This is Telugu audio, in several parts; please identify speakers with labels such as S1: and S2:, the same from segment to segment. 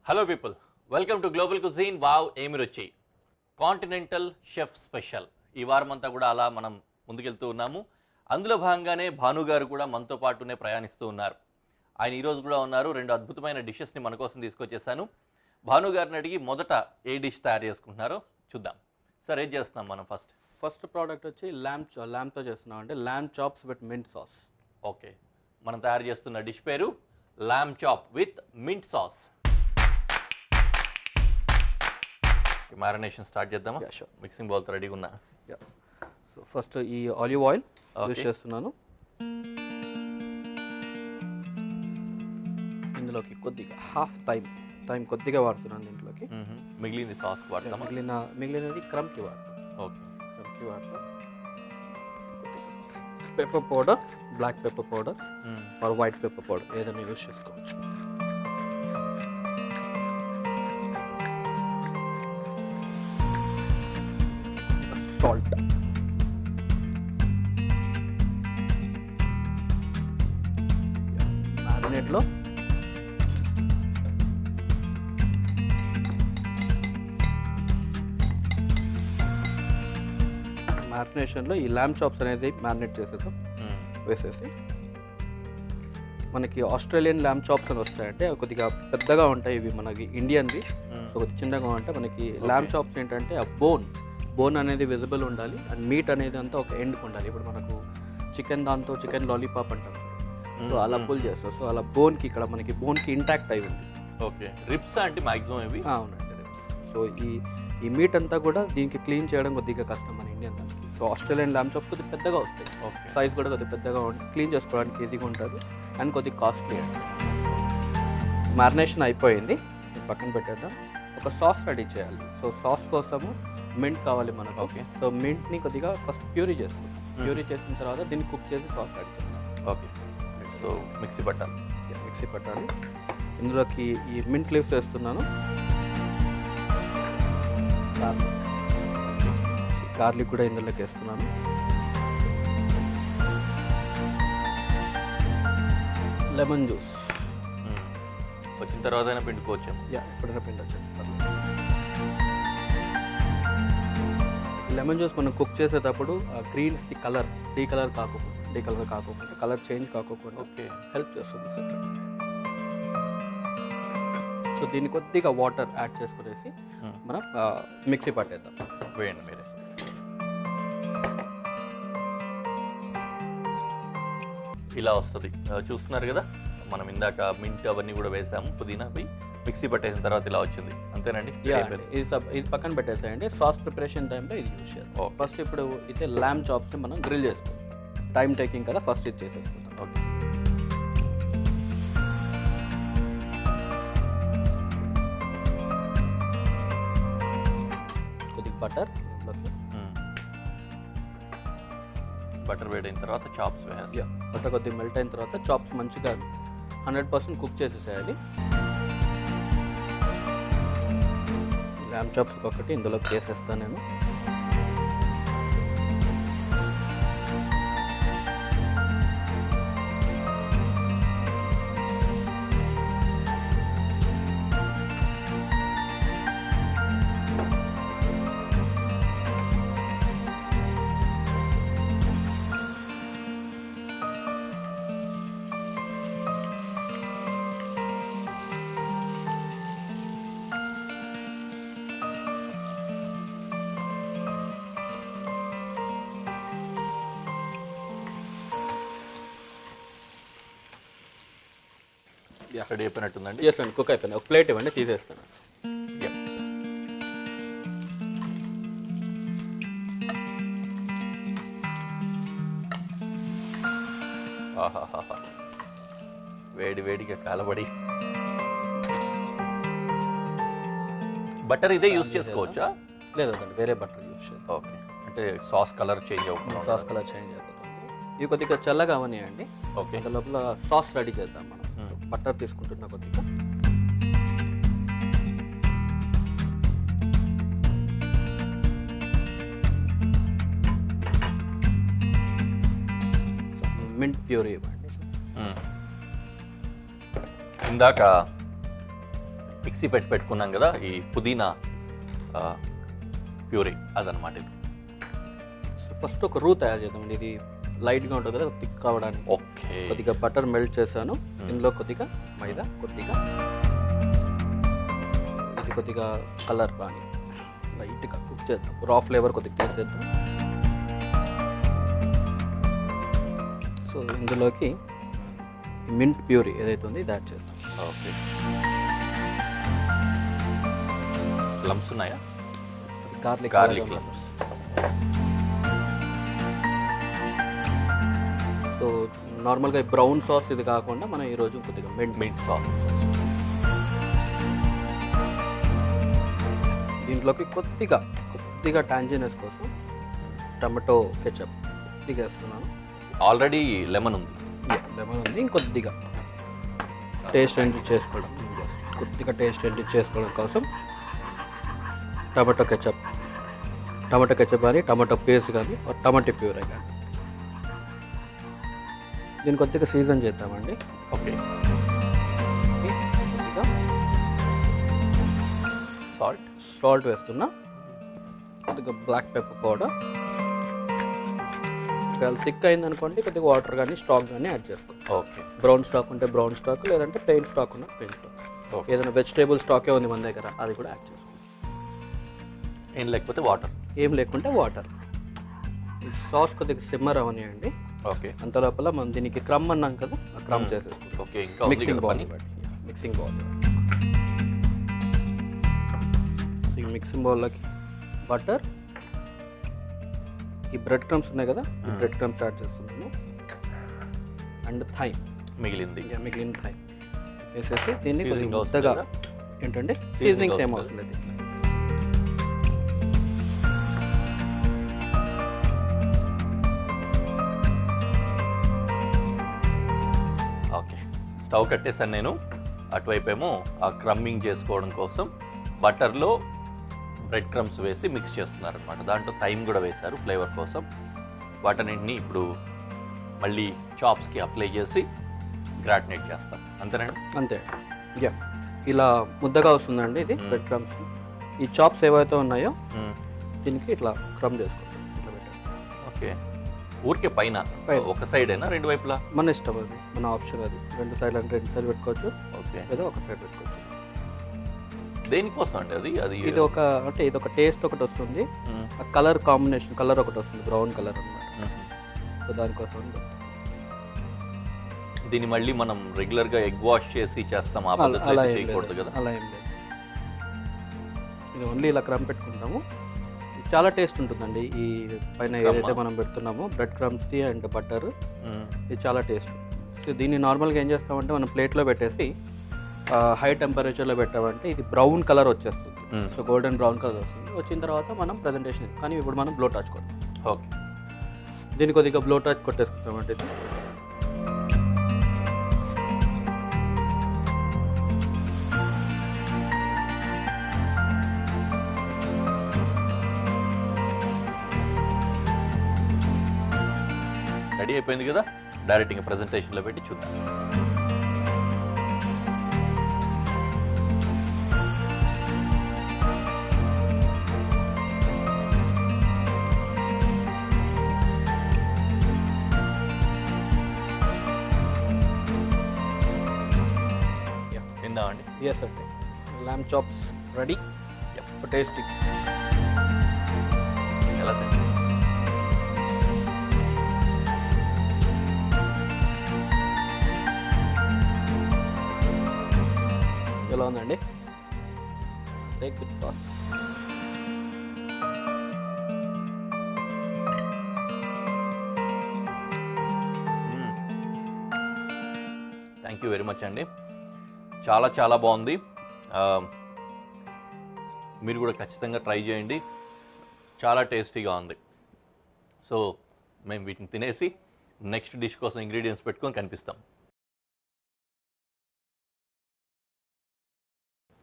S1: Hello people, welcome to global cuisine. Wow ఏమి రుచి కాంటినెంటల్ షెఫ్ స్పెషల్. ఈ వారం అంతా కూడా అలా మనం ముందుకెళ్తూ ఉన్నాము. అందులో భాగంగానే భాను గారు కూడా మనతో పాటునే ప్రయాణిస్తూ ఉన్నారు. ఆయన ఈరోజు కూడా ఉన్నారు. రెండు అద్భుతమైన డిషెస్ని మన కోసం తీసుకొచ్చేసాను. భాను గారిని అడిగి మొదట ఏ డిష్ తయారు చేసుకుంటున్నారో చూద్దాం. సార్, ఏం చేస్తున్నాం మనం?
S2: ఫస్ట్ ప్రోడక్ట్ వచ్చి ల్యాంప్తో చేస్తున్నాం, అంటే lamb chops with mint sauce.
S1: Okay, మనం తయారు చేస్తున్న డిష్ పేరు lamb chop with mint sauce. Marination start చేద్దామా?
S2: షూర్.
S1: మిక్సింగ్ బౌల్తో రెడీగా ఉన్నా.
S2: సో ఫస్ట్ ఈ ఆలివ్ ఆయిల్ యూజ్ చేస్తున్నాను. ఇందులోకి కొద్దిగా హాఫ్ టైం కొద్దిగా వాడుతున్నాను దీంట్లోకి.
S1: మిగిలింది సాస్ వాడతాం.
S2: మిగిలినది క్రమ్కి వాడతాం.
S1: ఓకే,
S2: క్రమ్కి వాడతాం. Pepper powder, black pepper powder or white pepper powder ఏదైనా యూజ్ చేసుకోవచ్చు. సాల్ట్, మ్యారినేట్లో మ్యారినేషన్లో ఈ ల్యాంప్ చాప్స్ అనేది మ్యారినేట్ చేసేద్దాం. వేసేసి మనకి ఆస్ట్రేలియన్ ల్యాంప్ చాప్స్ అని వస్తాయంటే అవి కొద్దిగా పెద్దగా ఉంటాయి. ఇవి మనకి ఇండియన్వి కొద్దిగా చిన్నగా ఉంటాయి. మనకి ల్యాంప్ చాప్స్ ఏంటంటే ఆ బోన్ అనేది విజిబుల్ ఉండాలి అండ్ మీట్ అనేది అంతా ఒక ఎండ్కి ఉండాలి. ఇప్పుడు మనకు చికెన్ లాలీపాప్ అంటాం, సో అలా పుల్ చేస్తాం. సో అలా మనకి బోన్కి ఇంటాక్ట్ అయి ఉంది.
S1: ఓకే, రిప్స్ అంటే మాక్సిమం ఇవి.
S2: అవునండి, రిప్స్. సో ఈ మీట్ అంతా కూడా దీనికి క్లీన్ చేయడం కొద్దిగా కష్టం మన ఇండియన్ దానికి. సో ఆస్ట్రేలియన్ ల్యాంప్ చాప్స్ కొద్దిగా పెద్దగా వస్తాయి. సైజ్ కూడా కొద్దిగా పెద్దగా ఉంటుంది, క్లీన్ చేసుకోవడానికి ఈజీగా ఉంటుంది అండ్ కొద్దిగా కాస్ట్లీ అండి. మ్యారినేషన్ అయిపోయింది, పక్కన పెట్టేద్దాం. ఒక సాస్ రెడీ చేయాలి. సో సాస్ కోసము మింట్ కావాలి మనకు. ఓకే, సో మింట్ని కొద్దిగా ఫస్ట్ ప్యూరీ చేసుకుంటాం. ప్యూరీ చేసిన తర్వాత దీన్ని కుక్ చేసి సాస్ రెడీ చేస్తాం.
S1: ఓకే, సో మిక్సీ పట్టాలి. ఇందులోకి ఈ మింట్ లీవ్స్ వేస్తున్నాను. గార్లిక్ కూడా ఇందులోకి వేస్తున్నాను. లెమన్ జ్యూస్ వచ్చిన తర్వాత పిండుకోవచ్చు.
S2: ఎప్పుడైనా పిండొచ్చు. లెమన్ జ్యూస్ మనం కుక్ చేసేటప్పుడు గ్రీన్స్ది కలర్ డీ కలర్ కాకోకుండా కలర్ చేంజ్ కాకోకుండా హెల్ప్ చేస్తుంది. సో దీన్ని కొద్దిగా వాటర్ యాడ్ చేసుకునేసి మనం మిక్సీ పట్టేద్దాం.
S1: వేయండి మీరే. ఇలా వస్తుంది, చూస్తున్నారు కదా. మనం ఇందాక మింట్ అవన్నీ కూడా వేసాము, పుదీనా అవి మిక్సీ పట్టేసిన తర్వాత ఇలా వచ్చింది. అంతేనండి.
S2: ఇది పక్కన పెట్టేసాయండి. సాస్ ప్రిపరేషన్ టైంలో ఇది యూజ్ చేస్తాం. ఫస్ట్ ఇప్పుడు అయితే ల్యాంప్ చాప్స్ మనం గ్రిల్ చేసుకుంటాం. టైం టేకింగ్ కదా, ఫస్ట్ ఇది చేసేసుకుంటాం.
S1: ఓకే,
S2: కొద్దిగా
S1: బటర్ వేడైన తర్వాత చాప్స్ వేయాలి.
S2: బటర్ కొద్దిగా మెల్ట్ అయిన తర్వాత చాప్స్ మంచిగా 100% కుక్ చేసేసేయాలి. ల్యాంప్ చాప్స్ ఒకటి ఇందులోకి వేసేస్తాను నేను.
S1: రెడీ అయిపోయినట్టుందండి.
S2: ఎస్ అండి, కుక్ అయిపోయింది. ఒక ప్లేట్ ఇవ్వండి, తీసేస్తాను.
S1: ఆహాహా, వేడిగా కాలబడి. బటర్ ఇదే యూజ్ చేసుకోవచ్చా?
S2: లేదండి, వేరే బటర్ యూజ్ చేద్దాం.
S1: ఓకే, అంటే సాస్ కలర్ చేంజ్ అవుతుంది.
S2: ఇవి కొద్దిగా చల్లగా అవనియండి.
S1: ఓకే,
S2: లోపల సాస్ రెడీ చేద్దాం మనం. బటర్ తీసుకుంటున్నా కొద్దిగా. మింట్ ప్యూరీ ఇవ్వండి.
S1: ఇందాక మిక్సీ పెట్టుకున్నాం కదా ఈ పుదీనా ప్యూరీ అదనమాట ఇది.
S2: ఫస్ట్ ఒక రూ తయారు చేద్దామండి. ఇది లైట్గా ఉంటుంది కదా, థిక్ అవ్వడానికి.
S1: ఓకే.
S2: కొద్దిగా బటర్ మెల్ట్ చేశాను. ఇందులో కొద్దిగా మైదా, కొద్దిగా ఇది కొద్దిగా కలర్ రాని లైట్గా కుక్ చేద్దాం. రా ఫ్లేవర్ కొద్దిగా తీసేద్దాం. సో ఇందులోకి మింట్ ప్యూరీ ఏదైతే ఉందో ఇది యాడ్ చేద్దాం.
S1: ఓకే. లమ్స్ ఉన్నాయా?
S2: Garlic
S1: lumps.
S2: సో నార్మల్గా బ్రౌన్ సాస్ ఇది కాకుండా మనం ఈరోజు కొద్దిగా
S1: మింట్ సాస్.
S2: దీంట్లోకి కొద్దిగా టాంజినస్ కోసం టమాటో కెచప్ కొద్దిగా వేస్తున్నాను.
S1: ఆల్రెడీ లెమన్ ఉంది.
S2: లెమన్ ఉంది. ఇంకొద్దిగా టేస్ట్ ఎంట్రీ చేసుకోవడం, కొద్దిగా టేస్ట్ ఎంట్రీ చేసుకోవడం కోసం టమాటో కెచప్ కానీ టమాటో పేస్ట్ కానీ టమాటో ప్యూరీ కానీ దీన్ని కొద్దిగా సీజన్ చేద్దామండి.
S1: ఓకే.
S2: కొద్దిగా
S1: సాల్ట్
S2: వేస్తున్నా. కొద్దిగా బ్లాక్ పెప్పర్ పౌడర్. థిక్ అయింది అనుకోండి కొద్దిగా వాటర్ కానీ స్టాక్ కానీ యాడ్ చేసుకోండి.
S1: ఓకే.
S2: బ్రౌన్ స్టాక్ ఉంటే బ్రౌన్ స్టాక్, లేదంటే ప్లెయిన్ స్టాక్ ఉన్న ప్లెయిన్ స్టాక్. ఏదైనా వెజిటేబుల్ స్టాకే ఉంది మన దగ్గర అది కూడా యాడ్ చేసుకోండి.
S1: ఏం లేకపోతే వాటర్.
S2: ఏం లేకుంటే వాటర్. ఈ సాస్ కొద్దిగా సిమ్మర్ అవనియండి.
S1: ఓకే.
S2: అంత లోపల మనం దీనికి క్రమ్ అన్నాం కదా, ఆ క్రమ్ చేసేసుకుంటాం.
S1: ఓకే. ఇంకా
S2: మిక్సింగ్ బౌల్ మిక్సింగ్ బౌల్ ఈ మిక్సింగ్ బౌల్లోకి బటర్, ఈ బ్రెడ్ క్రమ్స్ ఉన్నాయి కదా, ఈ బ్రెడ్ క్రమ్స్ యాడ్ చేస్తున్నాను. అండ్ థైమ్ మిగిలిన థైమ్ వేసేసి దీన్ని కొద్దిగా ముద్దగా ఏంటంటే సీజనింగ్స్ ఏం అవసరం లేదు.
S1: ఓకే. స్టవ్ కట్టేసాను నేను. అటువైపు ఏమో ఆ క్రమ్మింగ్ చేసుకోవడం కోసం బటర్లో బ్రెడ్ క్రమ్స్ వేసి మిక్స్ చేస్తున్నారు అనమాట. దాంట్లో థైమ్ కూడా వేశారు ఫ్లేవర్ కోసం. వాటన్నింటినీ ఇప్పుడు మళ్ళీ చాప్స్కి అప్లై చేసి గ్రాటినేట్ చేస్తాం. అంతేనండి?
S2: అంతే. యా, ఇలా ముద్దగా వస్తుందండి ఇది బ్రెడ్ క్రమ్స్. ఈ చాప్స్ ఏవైతే ఉన్నాయో దీనికి ఇట్లా క్రమ్ చేసుకుంటాం, ఇట్లా పెట్టేస్తాం.
S1: ఓకే. ఊరికే పైన ఒక సైడ్ అయినా రెండు వైపులా
S2: మన ఇష్టం, అది మన ఆప్షన్. అది రెండు సైడ్లు అంటే రెండు సైడ్ పెట్టుకోవచ్చు.
S1: ఓకే.
S2: ఏదో ఒక సైడ్ పెట్టుకోవచ్చు.
S1: దేనికోసం అండి అది?
S2: ఇది ఒక అంటే ఇది ఒక టేస్ట్ ఒకటి వస్తుంది, కలర్ కాంబినేషన్ కలర్ ఒకటి వస్తుంది, బ్రౌన్ కలర్ అన్నమాట. సో దానికోసం
S1: దీన్ని మళ్ళీ మనం రెగ్యులర్గా ఎగ్ వాష్ చేసి చేస్తాం, ఆ పద్ధతిలో చేయకూడదు కదా?
S2: అలా ఏం లేదు. ఇది ఓన్లీ ఇలా క్రమ్ పెట్టుకుంటాము. చాలా టేస్ట్ ఉంటుందండి ఈ పైన ఏదైతే మనం పెడుతున్నామో బ్రెడ్ క్రమ్స్ది అండ్ బటర్, ఇది చాలా టేస్ట్. సో దీన్ని నార్మల్గా ఏం చేస్తామంటే మనం ప్లేట్లో పెట్టేసి హై టెంపరేచర్లో పెట్టామంటే ఇది బ్రౌన్ కలర్ వచ్చేస్తుంది. సో గోల్డెన్ బ్రౌన్ కలర్ వస్తుంది. వచ్చిన తర్వాత మనం ప్రజెంటేషన్, కానీ ఇప్పుడు మనం బ్లో టాచ్ కొడతాం.
S1: ఓకే.
S2: దీన్ని కొద్దిగా బ్లో టాచ్ కొట్టేసుకుంటామంటే ఇది
S1: రెడీ అయిపోయింది కదా. డైరెక్ట్ ఇంకా ప్రెజెంటేషన్లో పెట్టి చూద్దాం. తిందామండి.
S2: ఎస్ అండి, ల్యామ్ చాప్స్ రెడీ ఫర్ టేస్టింగ్.
S1: ఎలా తింటాం?
S2: ఎలా ఉందండి? Take with sauce.
S1: Thank you very much అండి. చాలా చాలా బాగుంది. మీరు కూడా ఖచ్చితంగా ట్రై చేయండి. చాలా టేస్టీగా ఉంది. సో మేము వీటిని తినేసి నెక్స్ట్ డిష్ కోసం ఇంగ్రీడియంట్స్ పెట్టుకొని కనిపిస్తాం.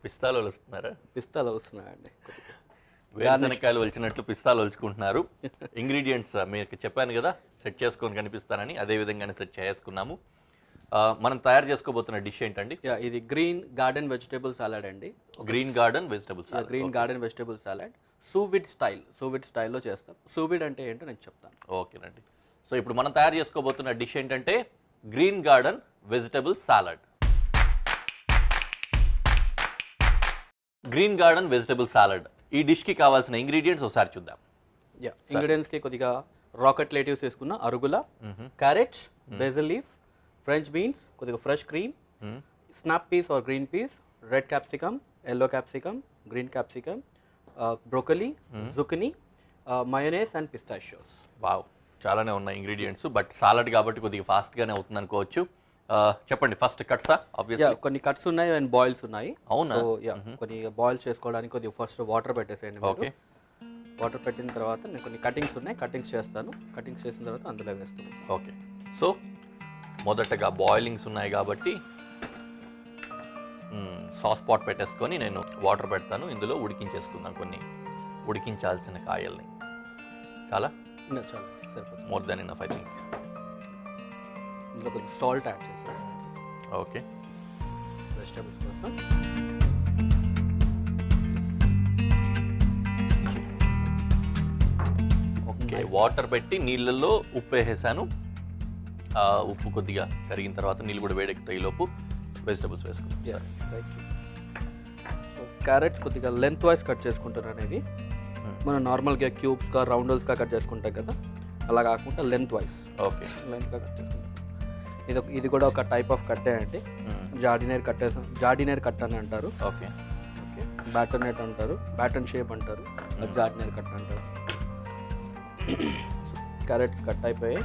S1: పిస్తాలు వలుస్తున్నారా?
S2: పిస్తాలు వస్తున్నాయండి.
S1: వేరుశనక్కాయలు వలిచినట్లు పిస్తాలు వలుచుకుంటున్నారు. ఇంగ్రీడియంట్స్ మీకు చెప్పాను కదా సెట్ చేసుకొని కనిపిస్తానని, అదే విధంగానే సెట్ చేసుకున్నాము. మనం తయారు చేసుకోబోతున్న డిష్ ఏంటండి?
S2: ఇది గ్రీన్ గార్డెన్ వెజిటేబుల్ సాలడ్ అండి.
S1: Green garden vegetable salad.
S2: Green garden vegetable salad sous vide స్టైల్లో చేస్తాం. సూవిడ్ అంటే ఏంటో నేను చెప్తాను.
S1: ఓకేనండి. సో ఇప్పుడు మనం తయారు చేసుకోబోతున్న డిష్ ఏంటంటే green garden vegetable salad. Green garden vegetable salad ఈ డిష్కి కావాల్సిన ఇంగ్రీడియంట్స్ ఒకసారి చూద్దాం.
S2: ఇంగ్రీడియంట్స్కి కొద్దిగా రాకెట్ లేటివ్స్ వేసుకున్న arugula, carrot, basil leaf, French beans, కొద్దిగా fresh cream, snap peas or green peas, red capsicum, yellow capsicum, green capsicum, broccoli, zucchini, mayonnaise and pistachios.
S1: Wow, చాలానే ఉన్నాయి ఇంగ్రీడియంట్స్. బట్ సాలడ్ కాబట్టి కొద్దిగా ఫాస్ట్గానే అవుతుంది అనుకోవచ్చు. చెప్పండి, ఫస్ట్ కట్సా? ఆబ్వియస్లీ
S2: కొన్ని కట్స్ ఉన్నాయి అండ్ బాయిల్స్ ఉన్నాయి.
S1: అవునా?
S2: కొన్ని బాయిల్ చేసుకోవడానికి కొద్దిగా ఫస్ట్ వాటర్ పెట్టేసేయండి.
S1: ఓకే,
S2: వాటర్ పెట్టిన తర్వాత నేను కొన్ని కటింగ్స్ ఉన్నాయి, కటింగ్స్ చేస్తాను. కటింగ్స్ చేసిన తర్వాత అందులో వేస్తాను.
S1: ఓకే, సో మొదటగా బాయిలింగ్స్ ఉన్నాయి కాబట్టి సాస్ పాట్ పెట్టేసుకొని నేను వాటర్ పెడతాను. ఇందులో ఉడికించేసుకుందాం కొన్ని ఉడికించాల్సిన కాయల్ని. చాలా
S2: చాలు, సరిపోతుంది.
S1: More than enough I think.
S2: ఇందులో కొంచెం సాల్ట్ యాడ్ చేసేస్తాను.
S1: ఓకే,
S2: వెజిటేబుల్స్ కోసం
S1: ఓకే. వాటర్ పెట్టి నీళ్ళల్లో ఉప్పు వేసేసాను. ఉప్పు కొద్దిగా కరిగిన తర్వాత నీళ్ళు కూడా వేడెక్కుతాయి. లోపు వెజిటబుల్స్ వేసుకుంటాం.
S2: సో క్యారెట్స్ కొద్దిగా లెంత్ వైజ్ కట్ చేసుకుంటారు. అనేది మనం నార్మల్గా క్యూబ్స్గా రౌండల్స్గా కట్ చేసుకుంటాం కదా, అలా కాకుండా లెంత్ వైజ్.
S1: ఓకే,
S2: లెంత్గా కట్ చేసుకుంటాం. ఇది కూడా ఒక టైప్ ఆఫ్ కట్టే అండి. జార్డినేర్ కట్ అని అంటారు.
S1: ఓకే
S2: ఓకే, బ్యాటర్నెట్ అంటారు, బ్యాటన్ షేప్ అంటారు, జార్డినేర్ కట్ అంటారు. క్యారెట్స్ కట్ అయిపోయి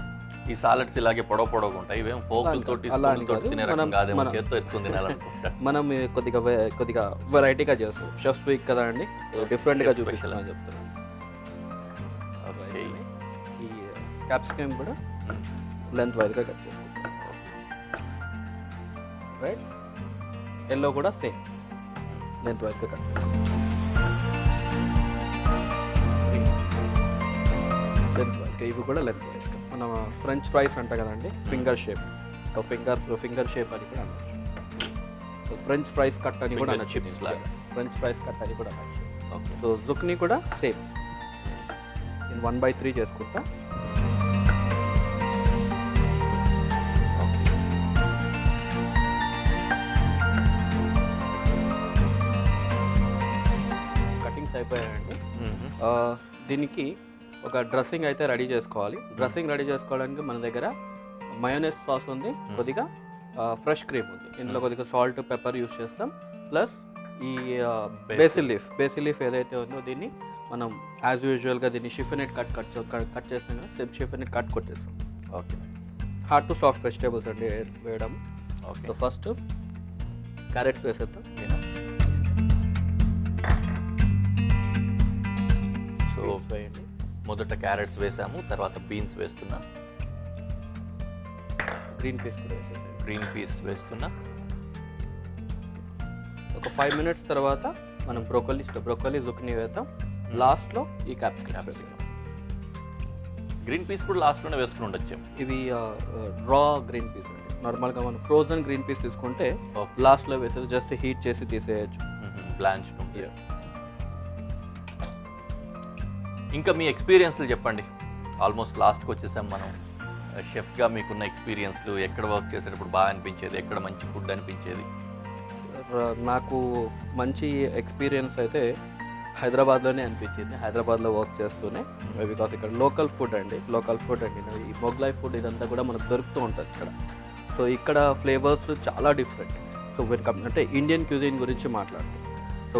S1: ఈ సాలడ్స్ ఇలాగే పొడవుగా ఉంటాయి. ఇవేం ఫోకులతోటి తినే రకం కాదేమో, చేత్తో ఎత్తుకుని తినాలనుకుంటా.
S2: మనం కొద్దిగా వెరైటీగా చేస్తాం. షెఫ్ వీక్ కదా అండి, డిఫరెంట్గా చూపిస్తామని చెప్తున్నాను. ఈ క్యాప్సికమ్ కూడా లెంత్ వైజ్గా కట్ చేసుకుంటాం. రైట్, ఎల్లో కూడా సేమ్ లెంత్ వైజ్గా కట్ చేసుకుంటాం. లెంత్ వైజ్గా ఇవి కూడా లెంత్ వైజ్గా. మనం ఫ్రెంచ్ ఫ్రైస్ అంట కదండి, ఫింగర్ షేప్, ఫింగర్ షేప్ అని కూడా అనొచ్చు. ఫ్రెంచ్ ఫ్రైస్ కట్ అని కూడా అనొచ్చు. ఫ్రెంచ్ ఫ్రైస్ కట్ అని కూడా అనొచ్చు.
S1: ఓకే,
S2: సో జుక్ని కూడా సేమ్ నేను 1/3 చేసుకుంటా. కటింగ్స్ అయిపోయాయండి. దీనికి ఒక డ్రెస్సింగ్ అయితే రెడీ చేసుకోవాలి. డ్రెస్సింగ్ రెడీ చేసుకోవడానికి మన దగ్గర మయోనైస్ సాస్ ఉంది, కొద్దిగా ఫ్రెష్ క్రీమ్ ఉంది. ఇందులో కొద్దిగా సాల్ట్, పెప్పర్ యూస్ చేస్తాం. ప్లస్ ఈ బేసిల్ లీఫ్ ఏదైతే ఉందో దీన్ని మనం యాజ్ యూజువల్గా దీన్ని షిఫెనెట్ కట్ చేస్తాం కదా, సేమ్ షిఫెనెట్ కట్ కొట్టేస్తాం.
S1: Okay,
S2: hard to soft vegetables అండి వేయడం.
S1: ఓకే,
S2: సో ఫస్ట్ క్యారెట్స్ వేసేద్దాం.
S1: సో
S2: వేయండి.
S1: మొదట క్యారెట్స్ వేసాము, తర్వాత బీన్స్ వేస్తున్నా,
S2: గ్రీన్ పీస్ కూడా వేసేసాను.
S1: గ్రీన్ పీస్ వేస్తున్నా.
S2: ఒక 5 minutes తర్వాత మనం బ్రోకలీ జుక్ని వేద్దాం. లాస్ట్లో ఈ క్యాప్సికమ్.
S1: గ్రీన్ పీస్ కూడా లాస్ట్లోనే వేసుకుని ఉండొచ్చు.
S2: ఇవి రా గ్రీన్ పీస్ అండి. నార్మల్గా మనం ఫ్రోజన్ గ్రీన్ పీస్ తీసుకుంటే లాస్ట్లో వేసేది జస్ట్ హీట్ చేసి తీసేయచ్చు.
S1: బ్లాంచ్. ఇంకా మీ ఎక్స్పీరియన్స్లు చెప్పండి. ఆల్మోస్ట్ లాస్ట్కి వచ్చేసాం మనం. షెఫ్గా మీకున్న ఎక్స్పీరియన్స్లు, ఎక్కడ వర్క్ చేసేటప్పుడు బాగా అనిపించేది, ఎక్కడ మంచి ఫుడ్ అనిపించేది?
S2: నాకు మంచి ఎక్స్పీరియన్స్ అయితే హైదరాబాద్లోనే అనిపించింది. హైదరాబాద్లో వర్క్ చేస్తూనే, బికాస్ ఇక్కడ లోకల్ ఫుడ్ అండి. ఈ మొగ్లాయ్ ఫుడ్ ఇదంతా కూడా మనకు దొరుకుతూ ఉంటుంది ఇక్కడ. సో ఇక్కడ ఫ్లేవర్స్ చాలా డిఫరెంట్. సో అంటే ఇండియన్ క్యూజిన్ గురించి మాట్లాడుతాం. సో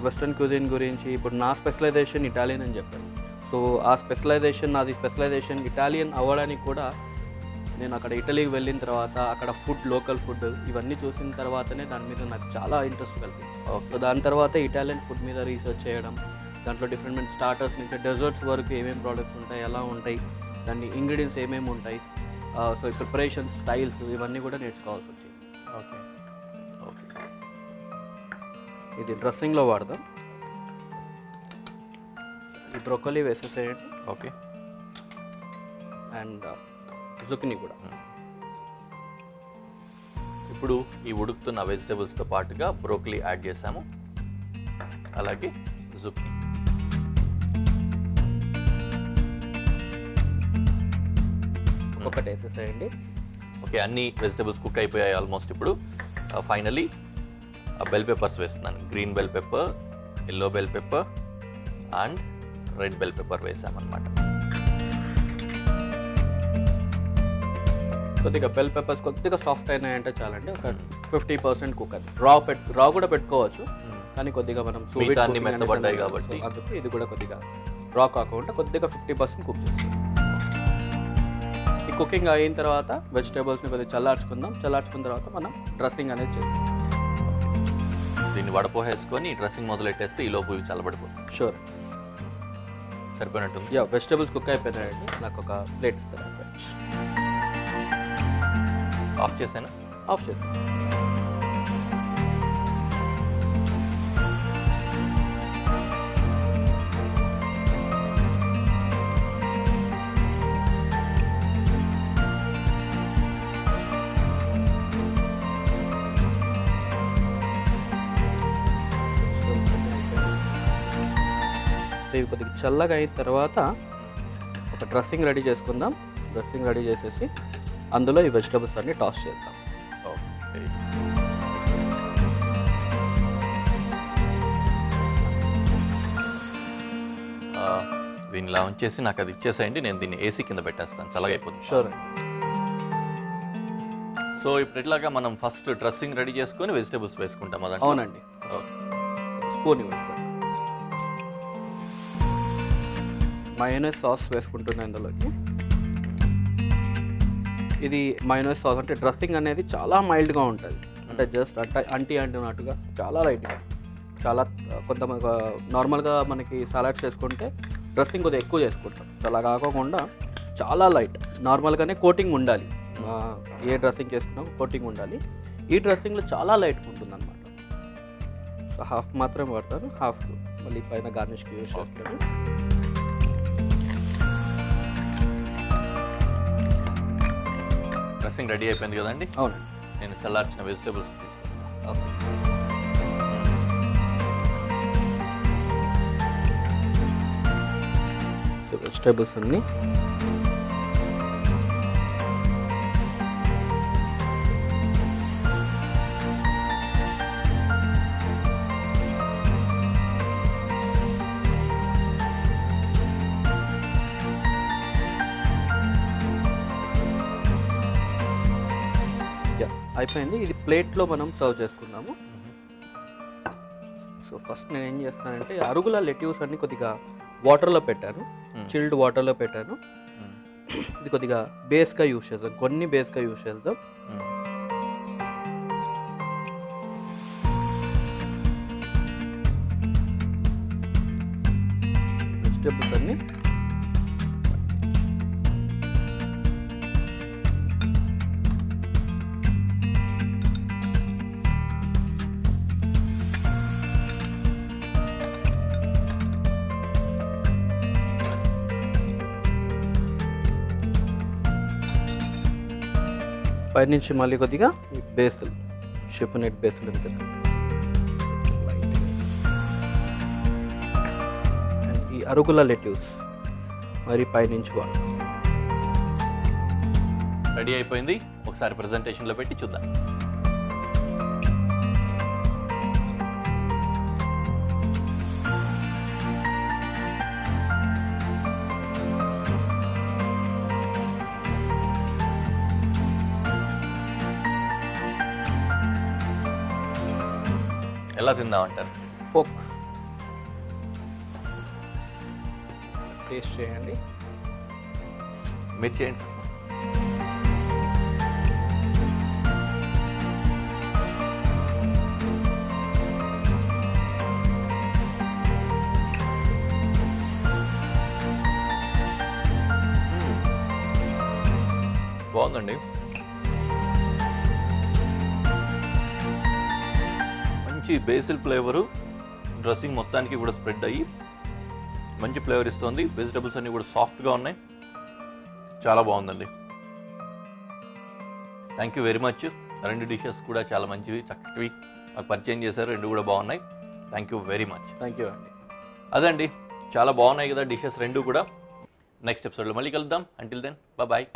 S2: వెస్టర్న్ క్యూజిన్ గురించి ఇప్పుడు నా స్పెషలైజేషన్ ఇటాలియన్ అని చెప్పాను. సో నాది స్పెషలైజేషన్ ఇటాలియన్ అవ్వడానికి కూడా నేను అక్కడ ఇటలీకి వెళ్ళిన తర్వాత అక్కడ ఫుడ్, లోకల్ ఫుడ్ ఇవన్నీ చూసిన తర్వాతనే దాని మీద నాకు చాలా ఇంట్రెస్ట్ కలిగింది. సో దాని తర్వాత ఇటాలియన్ ఫుడ్ మీద రీసెర్చ్ చేయడం, దాంట్లో డిఫరెంట్ స్టార్టర్స్ నుంచి డెజర్ట్స్ వరకు ఏమేమి ప్రోడక్ట్స్ ఉంటాయి, ఎలా ఉంటాయి, దాన్ని ఇంగ్రీడియంట్స్ ఏమేమి ఉంటాయి, సో ప్రిపరేషన్ స్టైల్స్ ఇవన్నీ కూడా నేర్చుకోవాల్సి వచ్చింది.
S1: Okay, okay.
S2: ఇది డ్రెస్సింగ్లో వాడదాం. ఈ బ్రోకలీ వేసేసేయండి.
S1: ఓకే,
S2: అండ్ జుకినీ కూడా.
S1: ఇప్పుడు ఈ ఉడుకుతున్న వెజిటబుల్స్తో పాటుగా బ్రోకలీ యాడ్ చేసాము, అలాగే జుక్నీ.
S2: ఒకటి వేసేసేయండి.
S1: ఓకే, అన్ని వెజిటబుల్స్ కుక్ అయిపోయాయి ఆల్మోస్ట్. ఇప్పుడు ఫైనలీ బెల్ పెప్పర్స్ వేస్తున్నాను. Green bell pepper, yellow bell pepper and red bell pepper వేసామన్నమాట.
S2: కొద్దిగా బెల్ పెప్పర్స్ కొద్దిగా సాఫ్ట్ అయినాయంటే చాలండి. ఒక 50% కుక్ అది. రా కూడా పెట్టుకోవచ్చు, కానీ కొద్దిగా మనం
S1: మిగతా అన్ని మెత్తబడ్డాయి కాబట్టి
S2: అందుకు ఇది కూడా కొద్దిగా రా కాకుండా కొద్దిగా 50% కుక్ చేస్తాం. ఈ కుకింగ్ అయిన తర్వాత వెజిటేబుల్స్ని కొద్దిగా చల్లార్చుకున్న తర్వాత మనం డ్రెస్సింగ్ అనేది చేస్తాం.
S1: దీన్ని వడపోసేసుకొని డ్రెస్సింగ్ మొదలెట్టేస్తే ఈ లోపు ఇవి చల్లబడిపోతుంది.
S2: షూర్,
S1: సరిపోయినట్టుంది.
S2: వెజిటేబుల్స్ కుక్ అయిపోయినాయండి. నాకు ఒక ప్లేట్ ఇస్తారా?
S1: ఆఫ్ చేశాను.
S2: ఆఫ్ చేస్తాను. ఇవి కొద్దిగా చల్లగా అయిన తర్వాత ఒక డ్రెస్సింగ్ రెడీ చేసుకుందాం. డ్రెస్సింగ్ రెడీ చేసేసి అందులో ఈ వెజిటబుల్స్ అన్ని టాస్ చేద్దాం.
S1: ఓకే, దీన్ని ఇలా ఉంచేసి నాకు అది ఇచ్చేసేయండి. నేను దీన్ని ఏసీ కింద పెట్టేస్తాను, చల్లగా అయిపోతుంది.
S2: షూర్.
S1: సో ఇప్పుడు ఇట్లాగా మనం ఫస్ట్ డ్రెస్సింగ్ రెడీ చేసుకొని వెజిటబుల్స్ వేసుకుంటాం. అదా?
S2: అవునండి. స్పూన్ ఇవ్వండి సార్. మయోనైస్ సాస్ వేసుకుంటున్నాను ఇందులోకి. ఇది మయోనైస్ సాస్ అంటే డ్రెస్సింగ్ అనేది చాలా మైల్డ్గా ఉంటుంది. అంటే జస్ట్ అంటున్నట్టుగా చాలా లైట్గా, చాలా కొంతమంది నార్మల్గా మనకి సలాడ్స్ చేసుకుంటే డ్రెస్సింగ్ కొద్దిగా ఎక్కువ చేసుకుంటాం. అలా కాకుండా చాలా లైట్, నార్మల్గానే కోటింగ్ ఉండాలి. ఏ డ్రెస్సింగ్ చేసుకున్నా కోటింగ్ ఉండాలి. ఈ డ్రెస్సింగ్లో చాలా లైట్గా ఉంటుంది అనమాట. సో హాఫ్ మాత్రమే పడతాను, హాఫ్ మళ్ళీ పైన గార్నిష్కి యూజ్ చేస్తాను.
S1: డ్రెస్సింగ్ రెడీ అయిపోయింది కదండి.
S2: అవునండి.
S1: నేను చల్లార్చిన వెజిటబుల్స్ తీసుకొస్తాను.
S2: ఓకే. సో వెజిటబుల్స్ అన్నీ అయిపోయింది. ఇది ప్లేట్లో మనం సర్వ్ చేసుకుందాము. సో ఫస్ట్ నేను ఏం చేస్తానంటే అరుగుల లెట్యూస్ అన్ని కొద్దిగా వాటర్లో పెట్టాను, చిల్డ్ వాటర్లో పెట్టాను. ఇది కొద్దిగా బేస్గా యూజ్ చేద్దాం, కొన్ని బేస్గా యూజ్ చేద్దాం. వెజిటబుల్స్ అన్ని పైనుంచి మళ్ళీ కొద్దిగా ఈ బేసిల్, షిఫనెట్ బేసిల్ ఉంది కదా, ఈ అరుగుల లెట్యూస్ మరి పైనుంచి వాడు.
S1: రెడీ అయిపోయింది. ఒకసారి ప్రెజెంటేషన్లో పెట్టి చూద్దాం. ఎలా తిందామంటారు?
S2: ఫోక్ టేస్ట్ చేయండి.
S1: మీరు చేయండి. బాగుందండి. మంచి బేసిల్ ఫ్లేవరు డ్రెస్సింగ్ మొత్తానికి కూడా స్ప్రెడ్ అయ్యి మంచి ఫ్లేవర్ ఇస్తుంది. వెజిటబుల్స్ అన్నీ కూడా సాఫ్ట్గా ఉన్నాయి. చాలా బాగుందండి. థ్యాంక్ యూ వెరీ మచ్ రెండు డిషెస్ కూడా చాలా మంచివి, చక్కటివి మాకు పరిచయం చేశారు. రెండు కూడా బాగున్నాయి. Thank you very much.
S2: Thank you అండి.
S1: అదండి, చాలా బాగున్నాయి కదా డిషెస్ రెండు కూడా. నెక్స్ట్ ఎపిసోడ్లో మళ్ళీ కలుద్దాం. Until then bye.